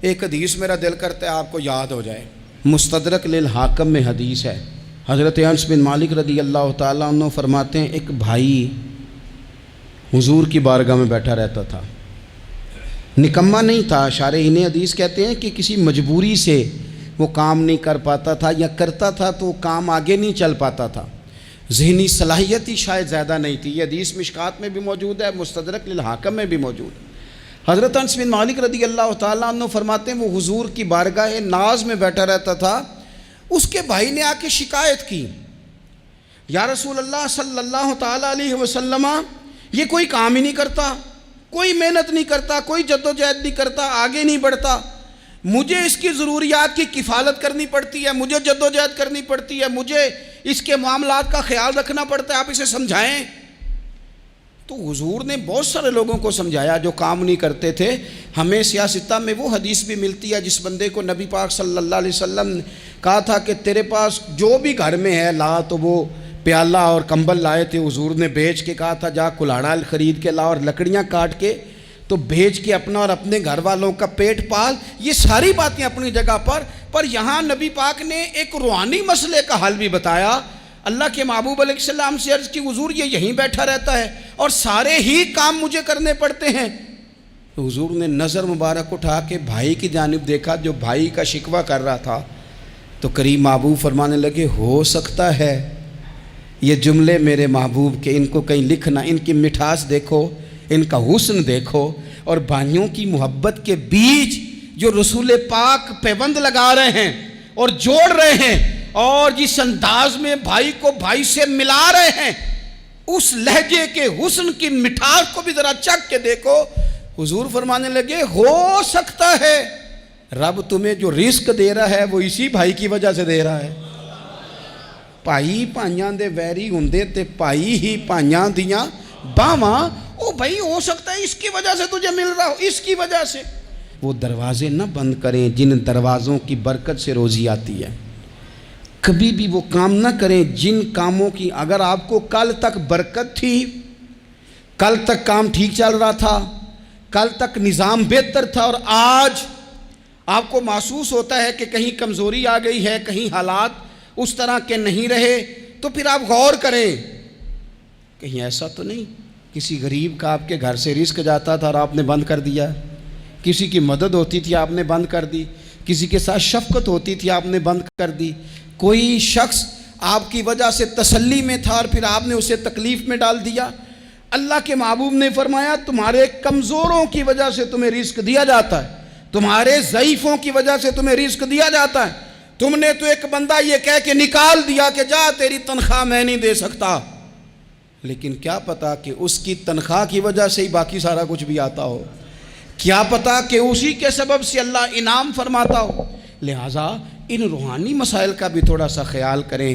ایک حدیث میرا دل کرتا ہے آپ کو یاد ہو جائے، مستدرک للحاکم میں حدیث ہے۔ حضرت انس بن مالک رضی اللہ تعالیٰ عنہ فرماتے ہیں ایک بھائی حضور کی بارگاہ میں بیٹھا رہتا تھا، نکما نہیں تھا، شارحین حدیث کہتے ہیں کہ کسی مجبوری سے وہ کام نہیں کر پاتا تھا، یا کرتا تھا تو کام آگے نہیں چل پاتا تھا، ذہنی صلاحیت ہی شاید زیادہ نہیں تھی۔ یہ حدیث مشکات میں بھی موجود ہے، مستدرک للحاکم میں بھی موجود ہے۔ حضرت انس بن مالک رضی اللہ تعالیٰ عنہ فرماتے ہیں وہ حضور کی بارگاہ ناز میں بیٹھا رہتا تھا، اس کے بھائی نے آ کے شکایت کی، یا رسول اللہ صلی اللہ تعالیٰ علیہ وسلم، یہ کوئی کام ہی نہیں کرتا، کوئی محنت نہیں کرتا، کوئی جد و جہد نہیں کرتا، آگے نہیں بڑھتا، مجھے اس کی ضروریات کی کفالت کرنی پڑتی ہے، مجھے جد و جہد کرنی پڑتی ہے، مجھے اس کے معاملات کا خیال رکھنا پڑتا ہے، آپ اسے سمجھائیں۔ تو حضور نے بہت سارے لوگوں کو سمجھایا جو کام نہیں کرتے تھے۔ ہمیں سیاستہ میں وہ حدیث بھی ملتی ہے جس بندے کو نبی پاک صلی اللہ علیہ وسلم نے کہا تھا کہ تیرے پاس جو بھی گھر میں ہے لا، تو وہ پیالہ اور کمبل لائے تھے، حضور نے بیچ کے کہا تھا جا کلاڑا خرید کے لا اور لکڑیاں کاٹ کے تو بیچ کے اپنا اور اپنے گھر والوں کا پیٹ پال۔ یہ ساری باتیں اپنی جگہ پر یہاں نبی پاک نے ایک روحانی مسئلے کا حل بھی بتایا۔ اللہ کے محبوب علیہ السلام سے عرض کی حضور یہ یہیں بیٹھا رہتا ہے اور سارے ہی کام مجھے کرنے پڑتے ہیں۔ تو حضور نے نظر مبارک اٹھا کے بھائی کی جانب دیکھا جو بھائی کا شکوہ کر رہا تھا، تو قریب محبوب فرمانے لگے ہو سکتا ہے یہ جملے میرے محبوب کے، ان کو کہیں لکھنا، ان کی مٹھاس دیکھو، ان کا حسن دیکھو، اور بھائیوں کی محبت کے بیچ جو رسول پاک پیوند لگا رہے ہیں اور جوڑ رہے ہیں، اور جس انداز میں بھائی کو بھائی سے ملا رہے ہیں، اس لہجے کے حسن کی مٹھاس کو بھی ذرا چکھ کے دیکھو۔ حضور فرمانے لگے ہو سکتا ہے رب تمہیں جو رزق دے رہا ہے وہ اسی بھائی کی وجہ سے دے رہا ہے۔ بھائی بھائیاں دے ویری ہوندے تے بھائی ہی بھائیاں دیاں باواں، او بھائی ہو سکتا ہے اس کی وجہ سے تجھے مل رہا ہو، اس کی وجہ سے۔ وہ دروازے نہ بند کریں جن دروازوں کی برکت سے روزی آتی ہے، کبھی بھی وہ کام نہ کریں جن کاموں کی اگر آپ کو کل تک برکت تھی، کل تک کام ٹھیک چل رہا تھا، کل تک نظام بہتر تھا، اور آج آپ کو محسوس ہوتا ہے کہ کہیں کمزوری آ گئی ہے، کہیں حالات اس طرح کے نہیں رہے، تو پھر آپ غور کریں کہیں ایسا تو نہیں کسی غریب کا آپ کے گھر سے رزق جاتا تھا اور آپ نے بند کر دیا، کسی کی مدد ہوتی تھی آپ نے بند کر دی، کسی کے ساتھ شفقت ہوتی تھی آپ نے بند کر دی، کوئی شخص آپ کی وجہ سے تسلی میں تھا اور پھر آپ نے اسے تکلیف میں ڈال دیا۔ اللہ کے محبوب نے فرمایا تمہارے کمزوروں کی وجہ سے تمہیں رزق دیا جاتا ہے، تمہارے ضعیفوں کی وجہ سے تمہیں رزق دیا جاتا ہے۔ تم نے تو ایک بندہ یہ کہہ کے نکال دیا کہ جا تیری تنخواہ میں نہیں دے سکتا، لیکن کیا پتا کہ اس کی تنخواہ کی وجہ سے ہی باقی سارا کچھ بھی آتا ہو، کیا پتا کہ اسی کے سبب سے اللہ انعام فرماتا ہو۔ لہٰذا ان روحانی مسائل کا بھی تھوڑا سا خیال کریں۔